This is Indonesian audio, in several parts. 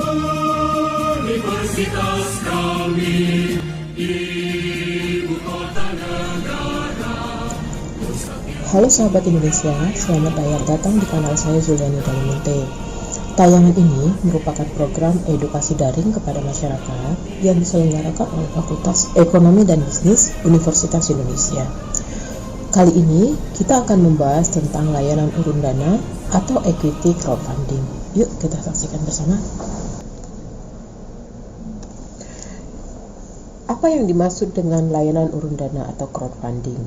Universitas kami, ibu kota negara. Halo sahabat Indonesia, selamat datang di kanal saya Zuliani Dalimunte. Tayangan ini merupakan program edukasi daring kepada masyarakat yang diselenggarakan oleh Fakultas Ekonomi dan Bisnis Universitas Indonesia. Kali ini kita akan membahas tentang layanan urun dana atau equity crowdfunding. Yuk kita saksikan bersama. Apa yang dimaksud dengan layanan urun dana atau crowdfunding?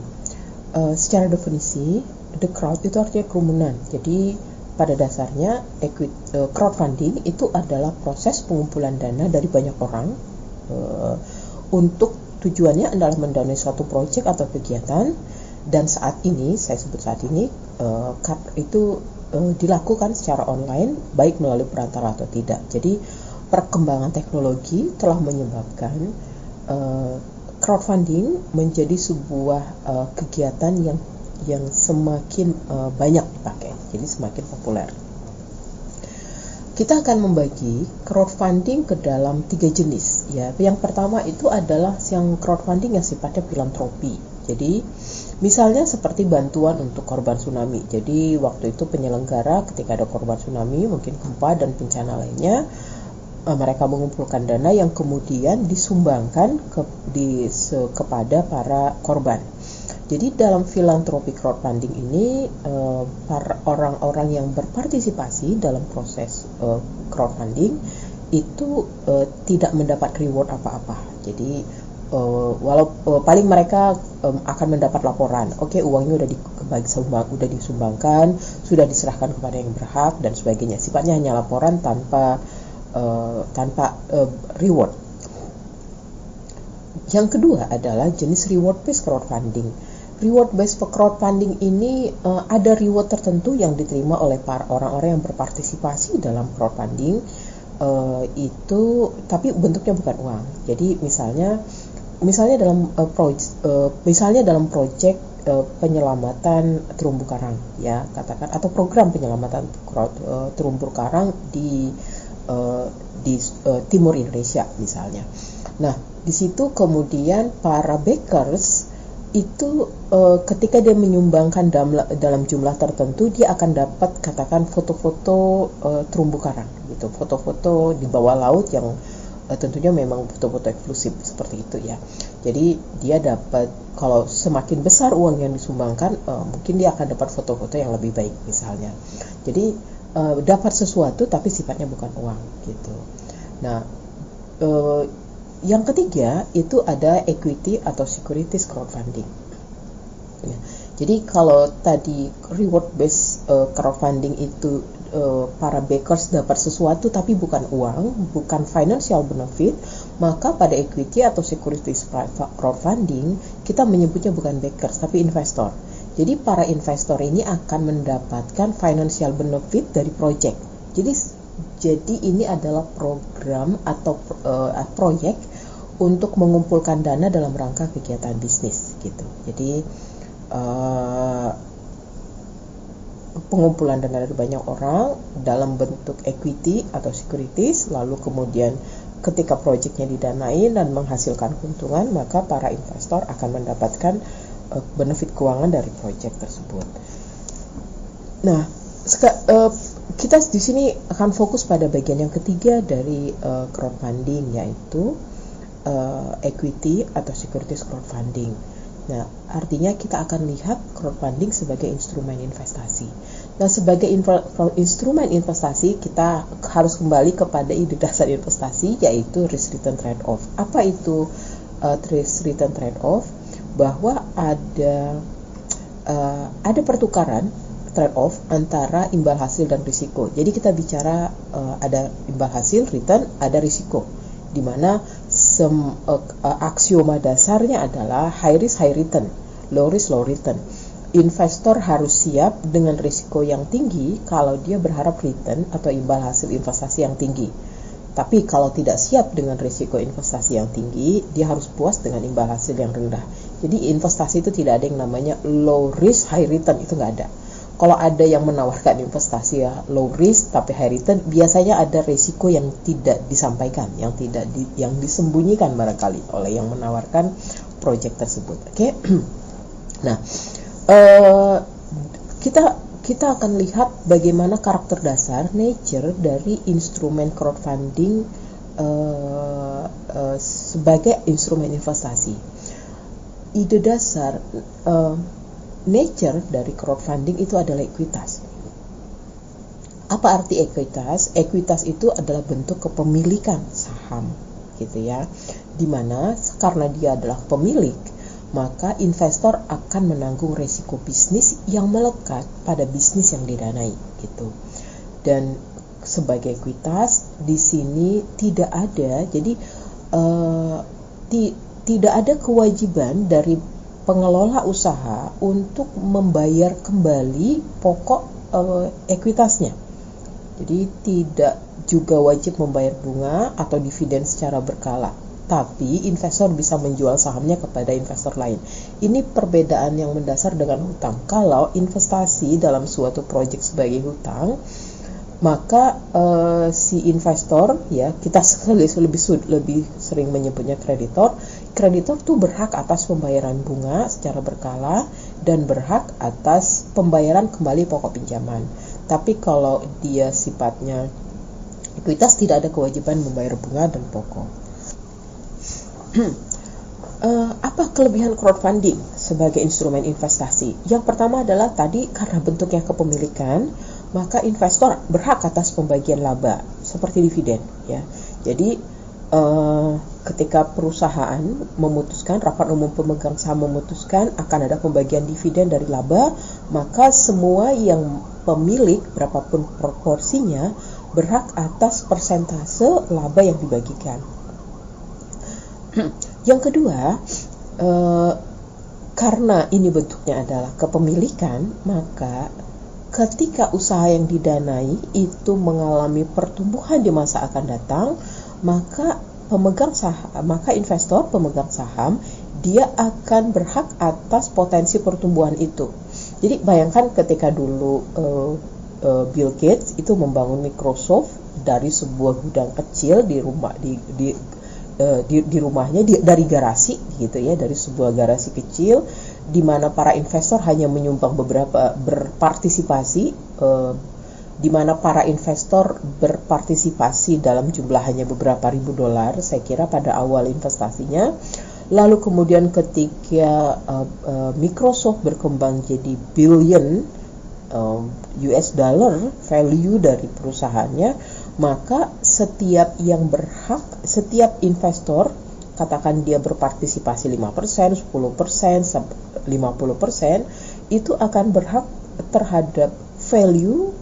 Secara definisi, the crowd itu artinya kerumunan. Jadi pada dasarnya crowdfunding itu adalah proses pengumpulan dana dari banyak orang untuk tujuannya adalah mendanai suatu proyek atau kegiatan. Dan saat ini, saya sebut saat ini, itu dilakukan secara online, baik melalui perantara atau tidak. Jadi perkembangan teknologi telah menyebabkan crowdfunding menjadi sebuah kegiatan yang semakin banyak dipakai, jadi semakin populer. Kita akan membagi crowdfunding ke dalam 3 jenis. Ya, yang pertama itu adalah yang crowdfunding yang sifatnya filantropi. Jadi, misalnya seperti bantuan untuk korban tsunami. Jadi, waktu itu penyelenggara ketika ada korban tsunami, mungkin gempa dan bencana lainnya, mereka mengumpulkan dana yang kemudian disumbangkan kepada para korban. Jadi dalam filantropi crowdfunding ini para orang-orang yang berpartisipasi dalam proses crowdfunding itu tidak mendapat reward apa-apa. Jadi paling mereka akan mendapat laporan. Oke, uangnya udah disumbangkan, sudah diserahkan kepada yang berhak dan sebagainya. Sifatnya hanya laporan tanpa reward. Yang kedua adalah jenis reward based crowdfunding. Reward based crowdfunding ini ada reward tertentu yang diterima oleh para orang-orang yang berpartisipasi dalam crowdfunding itu, tapi bentuknya bukan uang. Jadi misalnya dalam proyek penyelamatan terumbu karang, ya katakan, atau program penyelamatan terumbu karang di timur Indonesia misalnya. Nah, di situ kemudian para backers itu ketika dia menyumbangkan dalam jumlah tertentu, dia akan dapat katakan foto-foto terumbu karang gitu, foto-foto di bawah laut yang tentunya memang foto-foto eksklusif seperti itu ya. Jadi dia dapat, kalau semakin besar uang yang disumbangkan, mungkin dia akan dapat foto-foto yang lebih baik misalnya. Jadi dapat sesuatu tapi sifatnya bukan uang gitu. Nah, yang ketiga itu ada equity atau securities crowdfunding. Ya. Jadi kalau tadi reward based crowdfunding itu para backers dapat sesuatu tapi bukan uang, bukan financial benefit, maka pada equity atau securities crowdfunding kita menyebutnya bukan backers tapi investor. Jadi para investor ini akan mendapatkan financial benefit dari project. Jadi ini adalah program atau proyek untuk mengumpulkan dana dalam rangka kegiatan bisnis gitu. Jadi pengumpulan dana dari banyak orang dalam bentuk equity atau securities, lalu kemudian ketika proyeknya didanai dan menghasilkan keuntungan, maka para investor akan mendapatkan benefit keuangan dari proyek tersebut. Nah, kita di sini akan fokus pada bagian yang ketiga dari crowdfunding, yaitu equity atau securities crowdfunding. Nah, artinya kita akan lihat crowdfunding sebagai instrumen investasi. Nah, sebagai instrumen investasi, kita harus kembali kepada ide dasar investasi, yaitu risk return trade off. Apa itu risk return trade off? Bahwa ada pertukaran trade off antara imbal hasil dan risiko. Jadi kita bicara ada imbal hasil, return, ada risiko, di mana aksioma dasarnya adalah high risk high return, low risk low return. Investor harus siap dengan risiko yang tinggi kalau dia berharap return atau imbal hasil investasi yang tinggi. Tapi kalau tidak siap dengan risiko investasi yang tinggi, dia harus puas dengan imbal hasil yang rendah. Jadi investasi itu tidak ada yang namanya low risk high return, itu nggak ada. kalau ada yang menawarkan investasi ya low risk tapi high return, biasanya ada resiko yang tidak disampaikan, yang disembunyikan barangkali oleh yang menawarkan proyek tersebut. Oke. Nah, kita akan lihat bagaimana karakter dasar nature dari instrumen crowdfunding sebagai instrumen investasi. Ide dasar nature dari crowdfunding itu adalah ekuitas. Apa arti ekuitas? Ekuitas itu adalah bentuk kepemilikan saham, gitu ya. Dimana karena dia adalah pemilik, maka investor akan menanggung resiko bisnis yang melekat pada bisnis yang didanai, gitu. Dan sebagai ekuitas di sini tidak ada, jadi tidak ada kewajiban dari pengelola usaha untuk membayar kembali pokok ekuitasnya. Jadi tidak juga wajib membayar bunga atau dividen secara berkala, tapi investor bisa menjual sahamnya kepada investor lain. Ini perbedaan yang mendasar dengan hutang. Kalau investasi dalam suatu proyek sebagai hutang, maka si investor, ya kita lebih sering menyebutnya kreditor tuh berhak atas pembayaran bunga secara berkala dan berhak atas pembayaran kembali pokok pinjaman. Tapi kalau dia sifatnya ekuitas, tidak ada kewajiban membayar bunga dan pokok. Apa kelebihan crowdfunding sebagai instrumen investasi? Yang pertama adalah tadi, karena bentuknya kepemilikan, maka investor berhak atas pembagian laba seperti dividen, ya. Jadi ketika perusahaan memutuskan, rapat umum pemegang saham memutuskan akan ada pembagian dividen dari laba, maka semua yang pemilik, berapapun proporsinya, berhak atas persentase laba yang dibagikan. Yang kedua, karena ini bentuknya adalah kepemilikan, maka ketika usaha yang didanai itu mengalami pertumbuhan di masa akan datang, maka investor pemegang saham dia akan berhak atas potensi pertumbuhan itu. Jadi bayangkan ketika dulu Bill Gates itu membangun Microsoft dari sebuah gudang kecil di rumahnya, dari garasi, gitu ya, dari sebuah garasi kecil, di mana para investor hanya menyumbang di mana para investor berpartisipasi dalam jumlah hanya beberapa ribu dolar, saya kira pada awal investasinya. Lalu kemudian ketika Microsoft berkembang jadi billion US dollar value dari perusahaannya, maka setiap investor, katakan dia berpartisipasi 5%, 10%, 50%, itu akan berhak terhadap value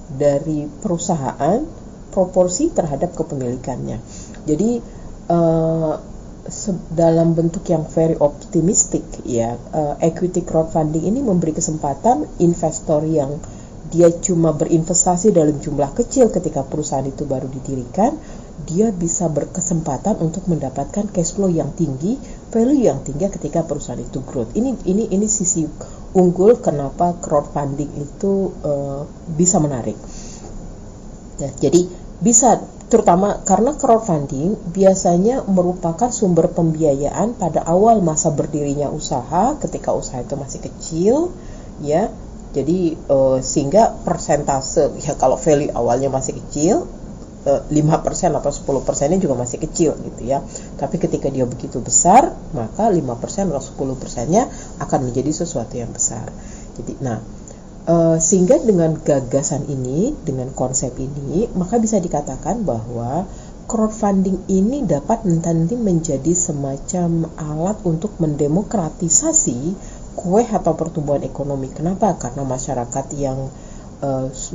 dari perusahaan proporsi terhadap kepemilikannya. Jadi dalam bentuk yang very optimistic, ya, equity crowdfunding ini memberi kesempatan investor yang dia cuma berinvestasi dalam jumlah kecil ketika perusahaan itu baru didirikan, dia bisa berkesempatan untuk mendapatkan cash flow yang tinggi, value yang tinggi ketika perusahaan itu growth. Ini sisi unggul kenapa crowdfunding itu bisa menarik. Ya, jadi bisa, terutama karena crowdfunding biasanya merupakan sumber pembiayaan pada awal masa berdirinya usaha, ketika usaha itu masih kecil, ya. Jadi sehingga persentase, ya kalau value awalnya masih kecil, 5% atau 10%-nya juga masih kecil, gitu ya. Tapi ketika dia begitu besar, maka 5% atau 10%-nya akan menjadi sesuatu yang besar. Jadi, sehingga dengan gagasan ini, dengan konsep ini, maka bisa dikatakan bahwa crowdfunding ini dapat nanti menjadi semacam alat untuk mendemokratisasi kue atau pertumbuhan ekonomi. Kenapa? Karena masyarakat yang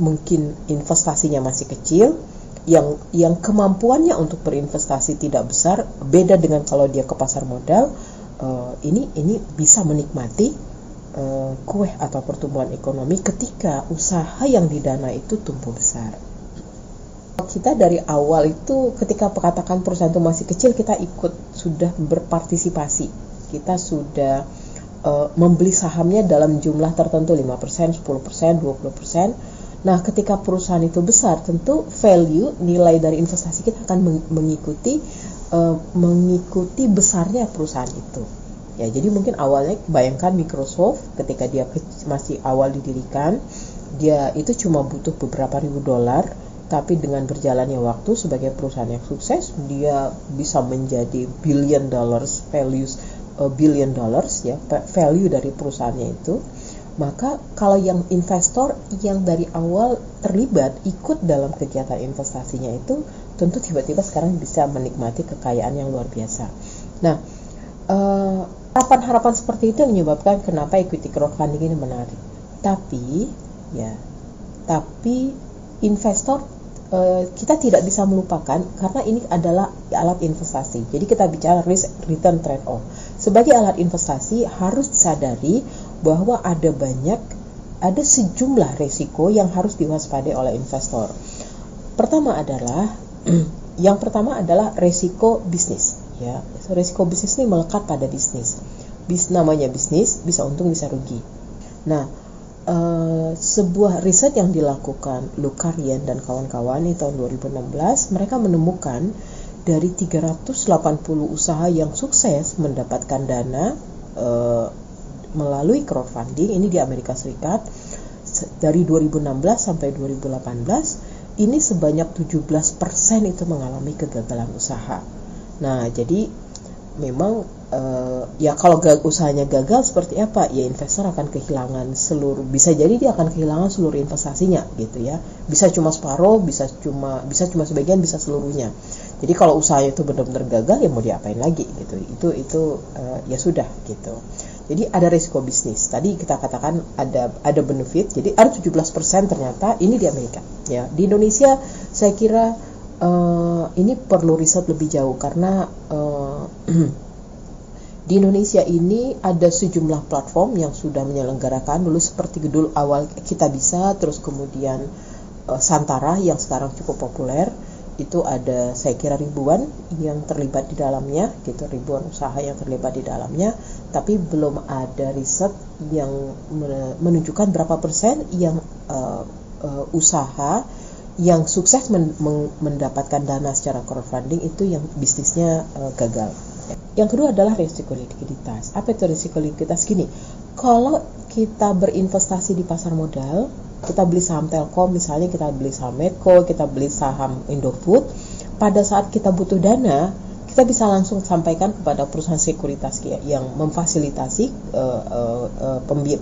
mungkin investasinya masih kecil, yang kemampuannya untuk berinvestasi tidak besar, beda dengan kalau dia ke pasar modal, ini bisa menikmati kue atau pertumbuhan ekonomi ketika usaha yang didana itu tumbuh besar. Kita dari awal itu, ketika katakan perusahaan itu masih kecil, kita ikut sudah berpartisipasi, kita sudah membeli sahamnya dalam jumlah tertentu 5%, 10%, 20%. Nah, ketika perusahaan itu besar, tentu value nilai dari investasi kita akan mengikuti besarnya perusahaan itu. Ya, jadi mungkin awalnya bayangkan Microsoft ketika dia masih awal didirikan, dia itu cuma butuh beberapa ribu dolar, tapi dengan berjalannya waktu sebagai perusahaan yang sukses, dia bisa menjadi billion dollars ya, value dari perusahaannya itu. Maka kalau yang investor yang dari awal terlibat ikut dalam kegiatan investasinya itu, tentu tiba-tiba sekarang bisa menikmati kekayaan yang luar biasa. Nah, harapan-harapan seperti itu menyebabkan kenapa equity crowdfunding ini menarik. Tapi investor kita tidak bisa melupakan, karena ini adalah alat investasi. Jadi kita bicara risk return trade off. Sebagai alat investasi harus disadari bahwa ada sejumlah risiko yang harus diwaspadai oleh investor. Yang pertama adalah risiko bisnis. Ya, risiko bisnis ini melekat pada bisnis. Namanya bisnis, bisa untung bisa rugi. Nah, sebuah riset yang dilakukan Lukarian dan kawan-kawan di tahun 2016, mereka menemukan dari 380 usaha yang sukses mendapatkan dana melalui crowdfunding, ini di Amerika Serikat, dari 2016 sampai 2018, ini sebanyak 17% itu mengalami kegagalan usaha. Nah, jadi memang ya kalau usahanya gagal seperti apa, ya investor akan kehilangan bisa jadi dia akan kehilangan seluruh investasinya gitu ya. Bisa cuma separuh, bisa cuma sebagian, bisa seluruhnya. Jadi kalau usahanya itu benar-benar gagal, ya mau diapain lagi gitu. Itu ya sudah gitu. Jadi ada risiko bisnis. Tadi kita katakan ada benefit. Jadi ada 17% ternyata ini di Amerika. Ya, di Indonesia saya kira ini perlu riset lebih jauh, karena di Indonesia ini ada sejumlah platform yang sudah menyelenggarakan dulu, seperti dulu awal Kita Bisa, terus kemudian Santara yang sekarang cukup populer. Itu ada saya kira ribuan yang terlibat di dalamnya gitu, ribuan usaha yang terlibat di dalamnya, tapi belum ada riset yang menunjukkan berapa persen yang usaha yang sukses mendapatkan dana secara crowdfunding itu yang bisnisnya gagal. Yang kedua adalah risiko likuiditas. Apa itu risiko likuiditas? Gini, kalau kita berinvestasi di pasar modal, kita beli saham Telkom misalnya, kita beli saham Medco, kita beli saham Indofood, pada saat kita butuh dana, kita bisa langsung sampaikan kepada perusahaan sekuritas yang memfasilitasi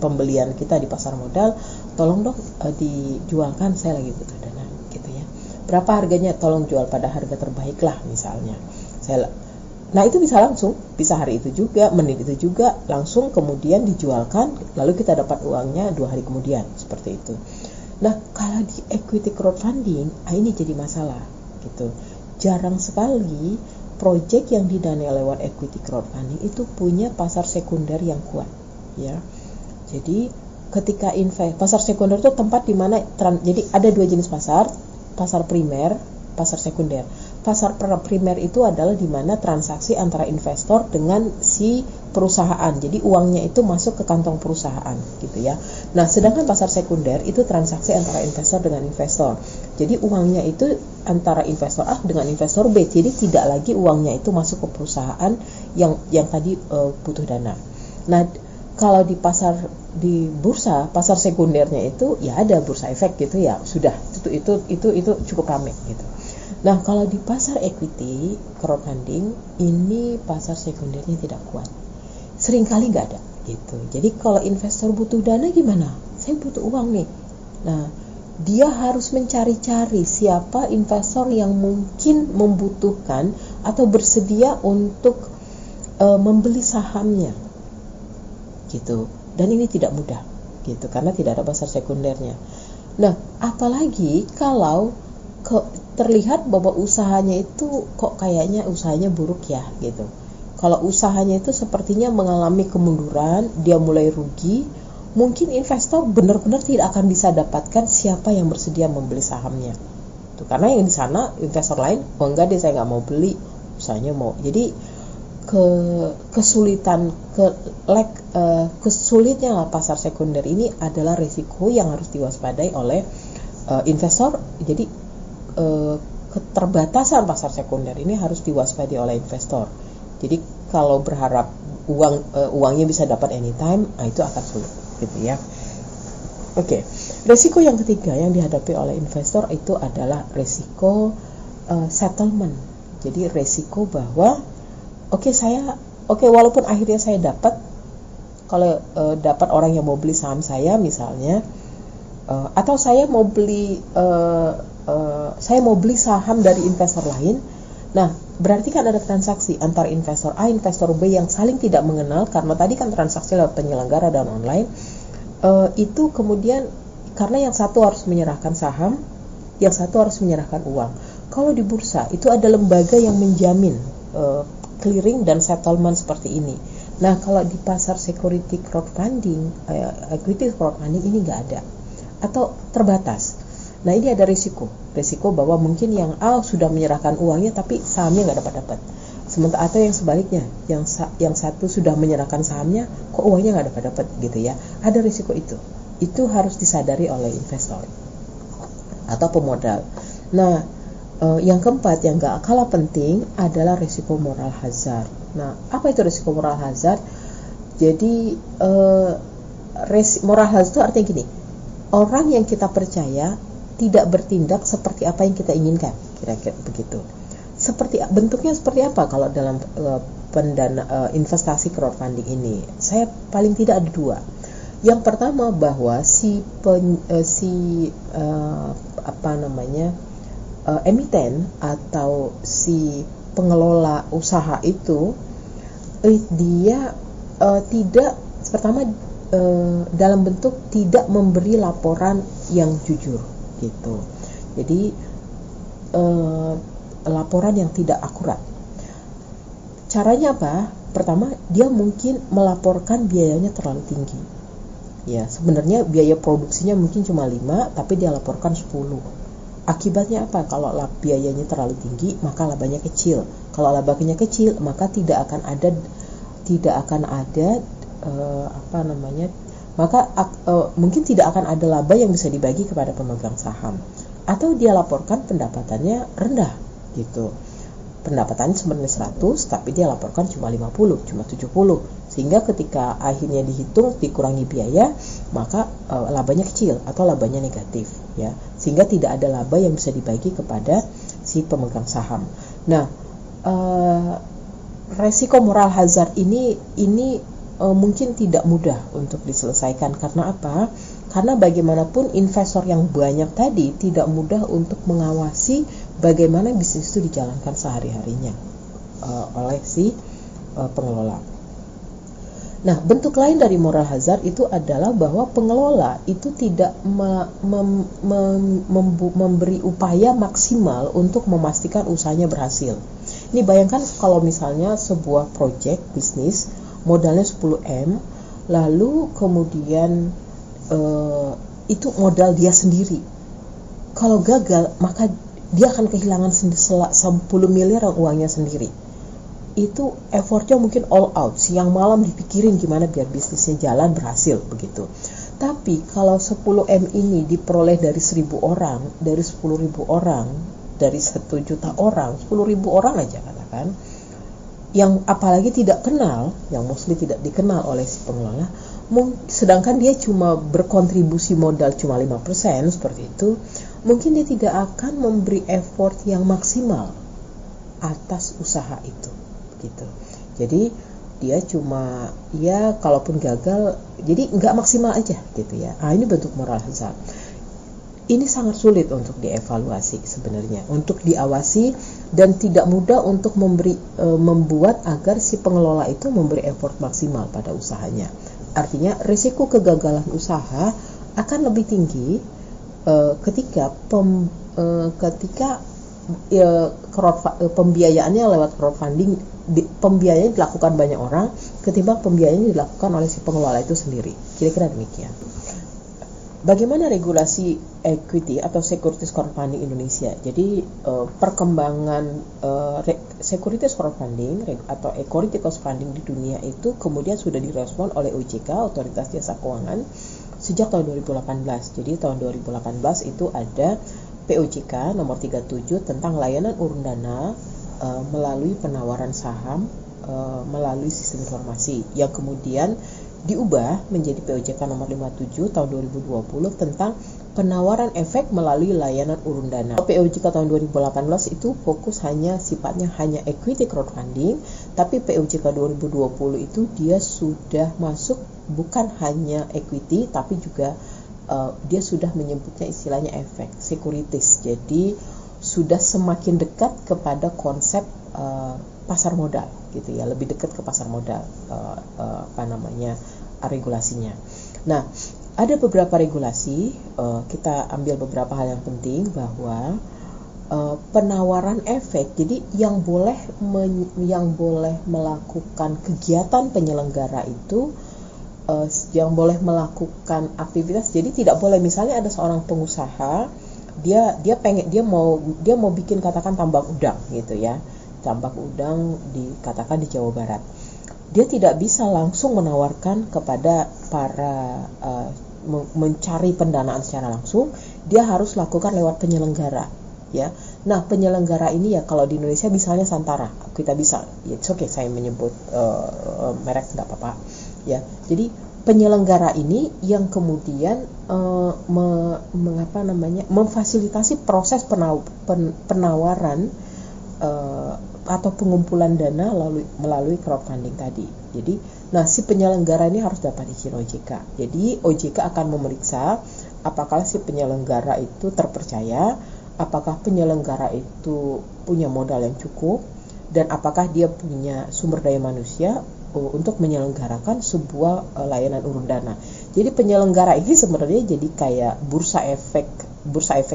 pembelian kita di pasar modal, tolong dong dijualkan, saya lagi butuh dana gitu ya. Berapa harganya? Tolong jual pada harga terbaik lah misalnya. Nah itu bisa langsung, bisa hari itu juga, menit itu juga, langsung kemudian dijualkan, lalu kita dapat uangnya 2 hari kemudian, seperti itu. Nah kalau di equity crowdfunding, ini jadi masalah gitu. Jarang sekali proyek yang didanai lewat equity crowdfunding itu punya pasar sekunder yang kuat, ya. Jadi ketika pasar sekunder itu tempat di mana jadi ada 2 jenis pasar primer, pasar sekunder. Pasar primer itu adalah di mana transaksi antara investor dengan si perusahaan. Jadi uangnya itu masuk ke kantong perusahaan gitu ya. Nah, sedangkan pasar sekunder itu transaksi antara investor dengan investor. Jadi uangnya itu antara investor A dengan investor B. Jadi tidak lagi uangnya itu masuk ke perusahaan yang tadi butuh dana. Nah, kalau di bursa, pasar sekundernya itu ya ada bursa efek gitu ya. Sudah itu cukup ramai gitu. Nah, kalau di pasar equity crowdfunding ini pasar sekundernya tidak kuat. Seringkali nggak ada gitu. Jadi kalau investor butuh dana gimana? Saya butuh uang nih. Nah, dia harus mencari-cari siapa investor yang mungkin membutuhkan atau bersedia untuk membeli sahamnya. Gitu. Dan ini tidak mudah gitu karena tidak ada pasar sekundernya. Nah, apalagi kalau terlihat bahwa usahanya itu kok kayaknya usahanya buruk ya gitu. Kalau usahanya itu sepertinya mengalami kemunduran, dia mulai rugi, mungkin investor benar-benar tidak akan bisa dapatkan siapa yang bersedia membeli sahamnya. Tuh, karena yang di sana investor lain, oh enggak deh saya nggak mau beli, usahanya mau. Jadi kesulitnya pasar sekunder ini adalah risiko yang harus diwaspadai oleh investor. Jadi keterbatasan pasar sekunder ini harus diwaspadai oleh investor. Jadi kalau berharap uangnya bisa dapat anytime, itu akan sulit, gitu ya. Oke. Risiko yang ketiga yang dihadapi oleh investor itu adalah risiko settlement. Jadi risiko bahwa walaupun akhirnya saya dapat, kalau dapat orang yang mau beli saham saya misalnya, atau saya mau beli saham dari investor lain. Nah, berarti kan ada transaksi antara investor A, investor B yang saling tidak mengenal, karena tadi kan transaksi lewat penyelenggara dan online. Itu kemudian karena yang satu harus menyerahkan saham, yang satu harus menyerahkan uang. Kalau di bursa itu ada lembaga yang menjamin clearing dan settlement seperti ini. Nah, kalau di pasar security crowdfunding, equity crowdfunding ini nggak ada atau terbatas. Nah, ini ada risiko bahwa mungkin yang A sudah menyerahkan uangnya tapi sahamnya nggak dapat. Sementara atau yang sebaliknya, yang satu sudah menyerahkan sahamnya, kok uangnya nggak dapat gitu ya. Ada risiko itu. Itu harus disadari oleh investor atau pemodal. Nah, yang keempat yang nggak kalah penting adalah risiko moral hazard. Nah, apa itu risiko moral hazard? Jadi moral hazard itu artinya gini, orang yang kita percaya tidak bertindak seperti apa yang kita inginkan, kira-kira begitu. Bentuknya seperti apa kalau dalam investasi crowdfunding ini? Saya paling tidak ada dua. Yang pertama bahwa emiten atau si pengelola usaha itu dia dalam bentuk tidak memberi laporan yang jujur gitu. Jadi laporan yang tidak akurat. Caranya apa? Pertama, dia mungkin melaporkan biayanya terlalu tinggi. Ya, sebenarnya biaya produksinya mungkin cuma 5, tapi dia laporkan 10. Akibatnya apa? Kalau biayanya terlalu tinggi, maka labanya kecil. Kalau labanya kecil, maka mungkin tidak akan ada laba yang bisa dibagi kepada pemegang saham. Atau dia laporkan pendapatannya rendah gitu. Pendapatannya sebenarnya 100, tapi dia laporkan cuma 50, cuma 70. Sehingga ketika akhirnya dihitung dikurangi biaya, maka labanya kecil atau labanya negatif ya. Sehingga tidak ada laba yang bisa dibagi kepada si pemegang saham. Nah, resiko moral hazard ini mungkin tidak mudah untuk diselesaikan. Karena apa? Karena bagaimanapun investor yang banyak tadi tidak mudah untuk mengawasi bagaimana bisnis itu dijalankan sehari-harinya oleh si pengelola. Nah, bentuk lain dari moral hazard itu adalah bahwa pengelola itu tidak memberi upaya maksimal untuk memastikan usahanya berhasil. Ini bayangkan kalau misalnya sebuah project bisnis modalnya 10M, lalu kemudian itu modal dia sendiri. Kalau gagal, maka dia akan kehilangan 10 miliar uangnya sendiri. Itu effortnya mungkin all out, siang malam dipikirin gimana biar bisnisnya jalan berhasil begitu. Tapi kalau 10M ini diperoleh dari 1.000 orang, dari 10.000 orang, dari 1 juta orang, 10.000 orang aja katakan, yang apalagi tidak kenal, yang mostly tidak dikenal oleh si pengelola, sedangkan dia cuma berkontribusi modal cuma 5% seperti itu, mungkin dia tidak akan memberi effort yang maksimal atas usaha itu gitu. Jadi dia cuma kalaupun gagal, jadi nggak maksimal aja gitu ya. Ini bentuk moral hazard. Ini sangat sulit untuk dievaluasi sebenarnya, untuk diawasi, dan tidak mudah untuk membuat agar si pengelola itu memberi effort maksimal pada usahanya. Artinya risiko kegagalan usaha akan lebih tinggi ketika pembiayaannya lewat crowdfunding, pembiayaan dilakukan banyak orang ketimbang pembiayaan dilakukan oleh si pengelola itu sendiri. Kira-kira demikian. bagaimana regulasi equity atau securities crowdfunding Indonesia? Jadi perkembangan securities crowdfunding atau equity crowdfunding di dunia itu kemudian sudah direspon oleh OJK, Otoritas Jasa Keuangan, sejak tahun 2018. Jadi tahun 2018 itu ada POJK nomor 37 tentang layanan urun dana melalui penawaran saham melalui sistem informasi, yang kemudian diubah menjadi POJK nomor 57 tahun 2020 tentang penawaran efek melalui layanan urun dana. POJK tahun 2018 itu fokus sifatnya hanya equity crowdfunding, tapi POJK 2020 itu dia sudah masuk bukan hanya equity, tapi juga dia sudah menyebutnya istilahnya efek securities. Jadi sudah semakin dekat kepada konsep pasar modal gitu ya, lebih dekat ke pasar modal regulasinya. Nah, ada beberapa regulasi, kita ambil beberapa hal yang penting bahwa penawaran efek. Jadi yang boleh melakukan kegiatan penyelenggara itu yang boleh melakukan aktivitas. Jadi tidak boleh, misalnya ada seorang pengusaha, dia mau bikin katakan tambak udang gitu ya. Tambak udang dikatakan di Jawa Barat. Dia tidak bisa langsung menawarkan kepada para mencari pendanaan secara langsung. Dia harus lakukan lewat penyelenggara, ya. Nah, penyelenggara ini ya, kalau di Indonesia misalnya Santara, kita bisa, it's okay saya menyebut merek, tidak apa-apa, ya. Jadi penyelenggara ini yang kemudian memfasilitasi proses penawaran atau pengumpulan dana melalui crowdfunding tadi. Jadi, si penyelenggara ini harus dapat izin OJK. Jadi, OJK akan memeriksa apakah si penyelenggara itu terpercaya, apakah penyelenggara itu punya modal yang cukup, dan apakah dia punya sumber daya manusia untuk menyelenggarakan sebuah layanan urun dana. Jadi penyelenggara ini sebenarnya jadi kayak bursa efek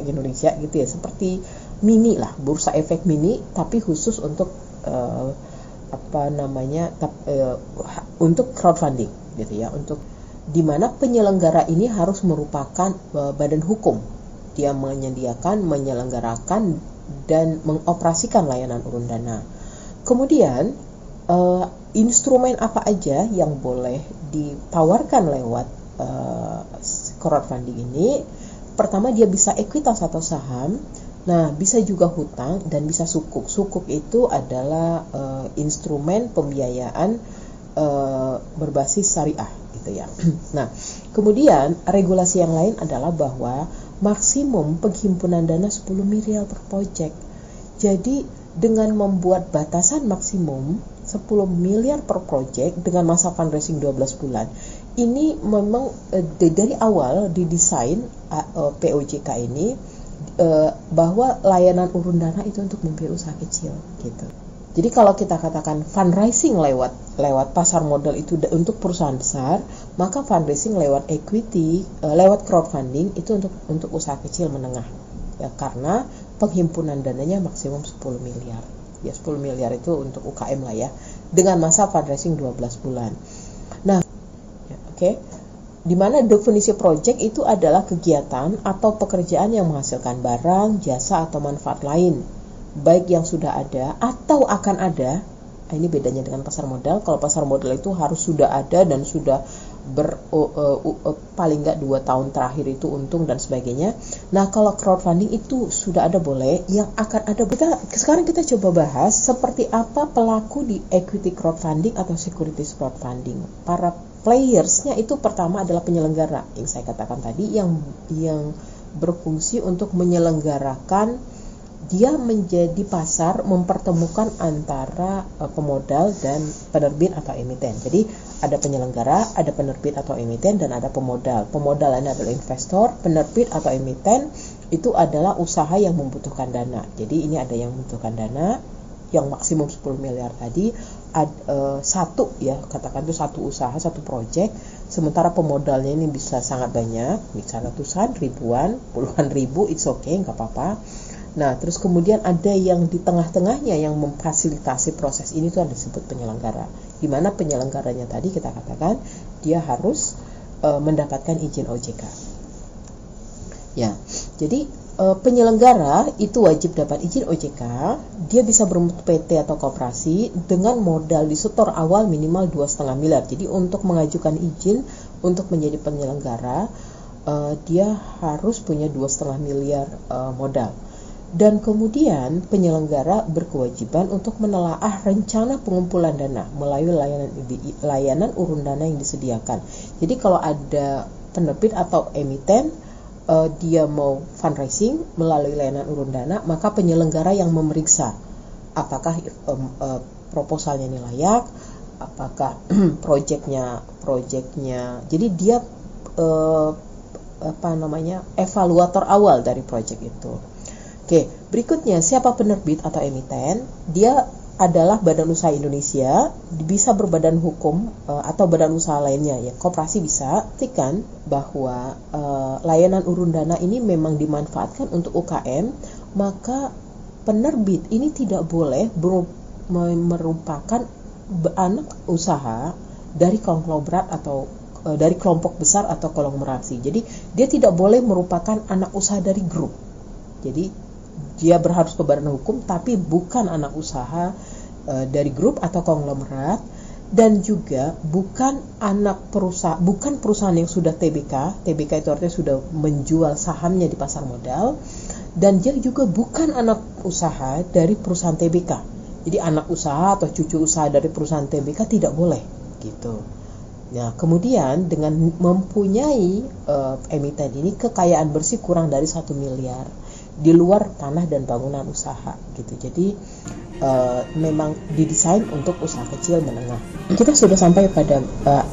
Indonesia gitu ya, seperti mini lah, bursa efek mini, tapi khusus untuk untuk crowdfunding gitu ya, untuk dimana penyelenggara ini harus merupakan badan hukum. Dia menyelenggarakan dan mengoperasikan layanan urun dana. Kemudian instrumen apa aja yang boleh ditawarkan lewat crowdfunding ini? Pertama, dia bisa ekuitas atau saham. Nah, bisa juga hutang dan bisa sukuk. Sukuk itu adalah instrumen pembiayaan berbasis syariah gitu ya. Nah, kemudian regulasi yang lain adalah bahwa maksimum penghimpunan dana 10 miliar per proyek. Jadi dengan membuat batasan maksimum 10 miliar per proyek dengan masa fundraising 12 bulan. Ini memang dari awal didesain POJK ini bahwa layanan urun dana itu untuk membiayai usaha kecil gitu. Jadi kalau kita katakan fundraising lewat pasar modal itu untuk perusahaan besar, maka fundraising lewat equity, lewat crowdfunding itu untuk usaha kecil menengah. Ya, karena penghimpunan dananya maksimum 10 miliar. Ya, 10 miliar itu untuk UKM lah ya, dengan masa fundraising 12 bulan. Nah, ya, oke. Di mana definisi project itu adalah kegiatan atau pekerjaan yang menghasilkan barang, jasa atau manfaat lain, baik yang sudah ada atau akan ada. Ini bedanya dengan pasar modal. Kalau pasar modal itu harus sudah ada dan sudah paling nggak 2 tahun terakhir itu untung dan sebagainya. Nah, kalau crowdfunding itu sudah ada boleh, yang akan ada. Sekarang kita coba bahas seperti apa pelaku di equity crowdfunding atau securities crowdfunding. Para playersnya itu pertama adalah penyelenggara yang saya katakan tadi, yang berfungsi untuk menyelenggarakan, dia menjadi pasar mempertemukan antara pemodal dan penerbit atau emiten. Jadi ada penyelenggara, ada penerbit atau emiten, dan ada pemodal. Pemodal ini adalah investor, penerbit atau emiten itu adalah usaha yang membutuhkan dana. Jadi ini ada yang membutuhkan dana yang maksimum 10 miliar tadi, satu ya, katakan itu satu usaha, satu proyek, sementara pemodalnya ini bisa sangat banyak, bisa ratusan, ribuan, puluhan ribu, it's okay, nggak apa-apa. Nah, terus kemudian ada yang di tengah-tengahnya yang memfasilitasi proses ini, itu yang disebut penyelenggara, di mana penyelenggaranya tadi kita katakan dia harus mendapatkan izin OJK. Ya, jadi penyelenggara itu wajib dapat izin OJK. Dia bisa berbentuk PT atau koperasi dengan modal disetor awal minimal 2,5 miliar. Jadi untuk mengajukan izin untuk menjadi penyelenggara, dia harus punya 2,5 miliar modal. Dan kemudian penyelenggara berkewajiban untuk menelaah rencana pengumpulan dana melalui layanan urun dana yang disediakan. Jadi kalau ada penerbit atau emiten, dia mau fundraising melalui layanan urun dana, maka penyelenggara yang memeriksa apakah proposalnya ini layak, apakah proyeknya, jadi dia evaluator awal dari proyek itu. Oke, berikutnya siapa penerbit atau emiten? Dia adalah Badan Usaha Indonesia, bisa berbadan hukum atau badan usaha lainnya, ya koperasi bisa. Pastikan bahwa layanan urun dana ini memang dimanfaatkan untuk UKM, maka penerbit ini tidak boleh merupakan anak usaha dari konglomerat atau dari kelompok besar atau konglomerasi. Jadi dia tidak boleh merupakan anak usaha dari grup. Jadi dia berharus ke badan hukum tapi bukan anak usaha dari grup atau konglomerat, dan juga bukan bukan perusahaan yang sudah TBK. TBK itu artinya sudah menjual sahamnya di pasar modal, dan dia juga bukan anak usaha dari perusahaan TBK. Jadi anak usaha atau cucu usaha dari perusahaan TBK tidak boleh gitu. Nah, kemudian dengan mempunyai emiten ini kekayaan bersih kurang dari 1 miliar di luar tanah dan bangunan usaha gitu. Jadi memang didesain untuk usaha kecil menengah. Kita sudah sampai pada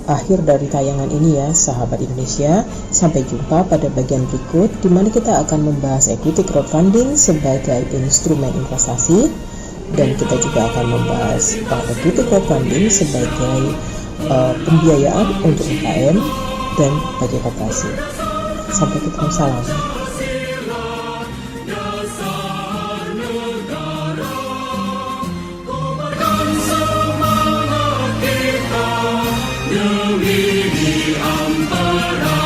akhir dari tayangan ini ya, sahabat Indonesia. Sampai jumpa pada bagian berikut di mana kita akan membahas equity crowdfunding sebagai instrumen investasi, dan kita juga akan membahas equity crowdfunding sebagai pembiayaan untuk UKM dan bagi koperasi. Sampai ketemu, salam. Demi di antara